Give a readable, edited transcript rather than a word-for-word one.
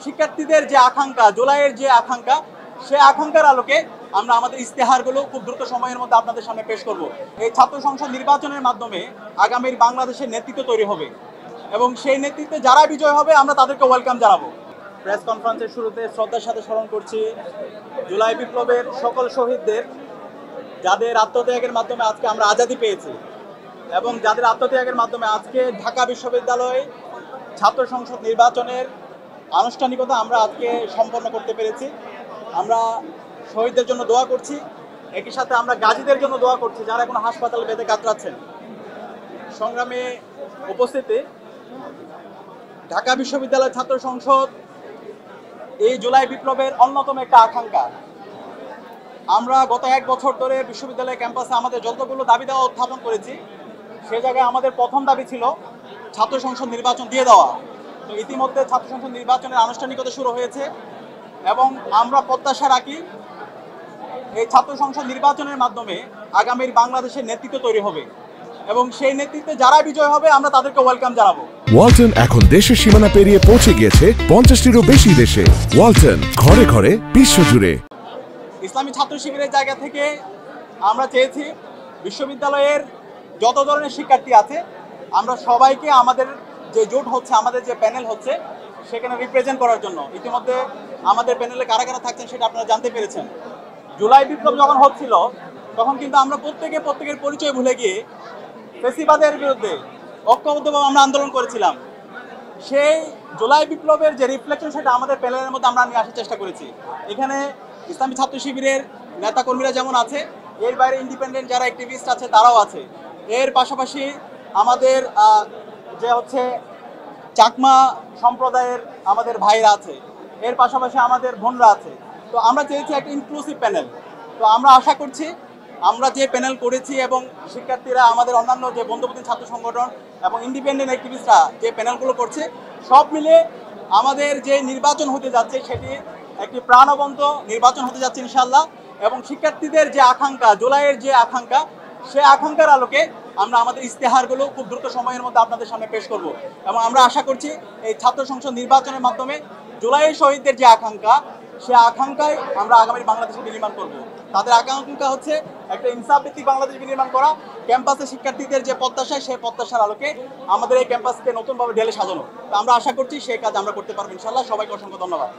শিক্ষার্থীদের যে আকাঙ্ক্ষা, জুলাইয়ের যে আকাঙ্ক্ষা, সে আকাঙ্ক্ষার আলোকে আমরা আমাদের ইস্তেহারগুলো খুব দ্রুত সময়ের মধ্যে আপনাদের সামনে পেশ করব। এই ছাত্র সংসদ নির্বাচনের মাধ্যমে আগামীর বাংলাদেশের নেতৃত্ব তৈরি হবে এবং সেই নেতৃত্বে যারা বিজয় হবে আমরা তাদেরকে ওয়েলকাম জানাবো। প্রেস কনফারেন্সের শুরুতে শ্রদ্ধার সাথে স্মরণ করছি জুলাই বিপ্লবের সকল শহীদদের, যাদের আত্মত্যাগের মাধ্যমে আজকে আমরা আজাদি পেয়েছি এবং যাদের আত্মত্যাগের মাধ্যমে আজকে ঢাকা বিশ্ববিদ্যালয়ে ছাত্র সংসদ নির্বাচনের আনুষ্ঠানিকতা আমরা আজকে সম্পন্ন করতে পেরেছি। আমরা শহীদদের জন্য দোয়া করছি, একই সাথে আমরা গাজীদের জন্য দোয়া করছি যারা এখন হাসপাতালে বেঁধে কাতরাচ্ছেন। সংগ্রামে উপস্থিতি, ঢাকা বিশ্ববিদ্যালয় ছাত্র সংসদ এই জুলাই বিপ্লবের অন্যতম একটা আকাঙ্ক্ষা। আমরা গত 1 বছর ধরে বিশ্ববিদ্যালয় ক্যাম্পাসে আমাদের যতগুলো দাবি দেওয়া উত্থাপন করেছি, সে জায়গায় আমাদের প্রথম দাবি ছিল ছাত্র সংসদ নির্বাচন দিয়ে দেওয়া। তো ইতিমধ্যে ছাত্র সংসদ নির্বাচনের আনুষ্ঠানিকতা শুরু হয়েছে এবং আমরা প্রত্যাশা রাখি এই ছাত্র সংসদ নির্বাচনের মাধ্যমে আগামীর বাংলাদেশের নেতৃত্ব তৈরি হবে এবং সেই নেতৃত্বে যারা বিজয় হবে আমরা তাদেরকে ওয়েলকাম জানাবো। ওয়ালটন এখন দেশের সীমানা পেরিয়ে পৌঁছে গিয়েছে 50টিরও বেশি দেশে। ওয়ালটন, ঘরে ঘরে বিশ্বজুড়ে। ইসলামী ছাত্র শিবিরের জায়গা থেকে আমরা চেয়েছি বিশ্ববিদ্যালয়ের যত ধরনের শিক্ষার্থী আছে আমরা সবাইকে আমাদের যে জোট হচ্ছে, আমাদের যে প্যানেল হচ্ছে, সেখানে রিপ্রেজেন্ট করার জন্য। ইতিমধ্যে আমাদের প্যানেলে কারা কারা থাকছেন সেটা আপনারা জানতে পেরেছেন। জুলাই বিপ্লব যখন হচ্ছিল তখন কিন্তু আমরা প্রত্যেকের পরিচয় ভুলে গিয়ে ফেসিবাদের বিরুদ্ধে ঐক্যবদ্ধভাবে আমরা আন্দোলন করেছিলাম। সেই জুলাই বিপ্লবের যে রিফ্লেকশন সেটা আমাদের প্যানেলের মধ্যে আমরা নিয়ে আসার চেষ্টা করেছি। এখানে ইসলামী ছাত্র শিবিরের নেতাকর্মীরা যেমন আছে, এর বাইরে ইন্ডিপেন্ডেন্ট যারা অ্যাক্টিভিস্ট আছে তারাও আছে। এর পাশাপাশি আমাদের যে হচ্ছে চাকমা সম্প্রদায়ের আমাদের ভাইরা আছে, এর পাশাপাশি আমাদের বোনরা আছে। তো আমরা চেয়েছি একটা ইনক্লুসিভ প্যানেল। তো আমরা আশা করছি আমরা যে প্যানেল করেছি এবং শিক্ষার্থীরা, আমাদের অন্যান্য যে বন্ধুপ্রতিম ছাত্র সংগঠন এবং ইন্ডিপেন্ডেন্ট অ্যাক্টিভিস্টরা যে প্যানেলগুলো করছে, সব মিলে আমাদের যে নির্বাচন হতে যাচ্ছে সেটি একটি প্রাণবন্ত নির্বাচন হতে যাচ্ছে ইনশাআল্লাহ। এবং শিক্ষার্থীদের যে আকাঙ্ক্ষা, জুলাইয়ের যে আকাঙ্ক্ষা, সে আকাঙ্ক্ষার আলোকে আমরা আমাদের ইস্তেহারগুলো খুব দ্রুত সময়ের মধ্যে আপনাদের সামনে পেশ করব এবং আমরা আশা করছি এই ছাত্র সংসদ নির্বাচনের মাধ্যমে জুলাইয়ের শহীদদের যে আকাঙ্ক্ষা, সে আকাঙ্ক্ষায় আমরা আগামী বাংলাদেশে বিনির্মাণ করব। তাদের আকাঙ্ক্ষা হচ্ছে একটা ইনসাফ ভিত্তিক বাংলাদেশ বিনির্মাণ করা। ক্যাম্পাসে শিক্ষার্থীদের যে প্রত্যাশা, সেই প্রত্যাশার আলোকে আমাদের এই ক্যাম্পাসকে নতুনভাবে ঢেলে সাজানো। তো আমরা আশা করছি সেই কাজ আমরা করতে পারবো ইনশাআল্লাহ। সবাইকে অসংখ্য ধন্যবাদ।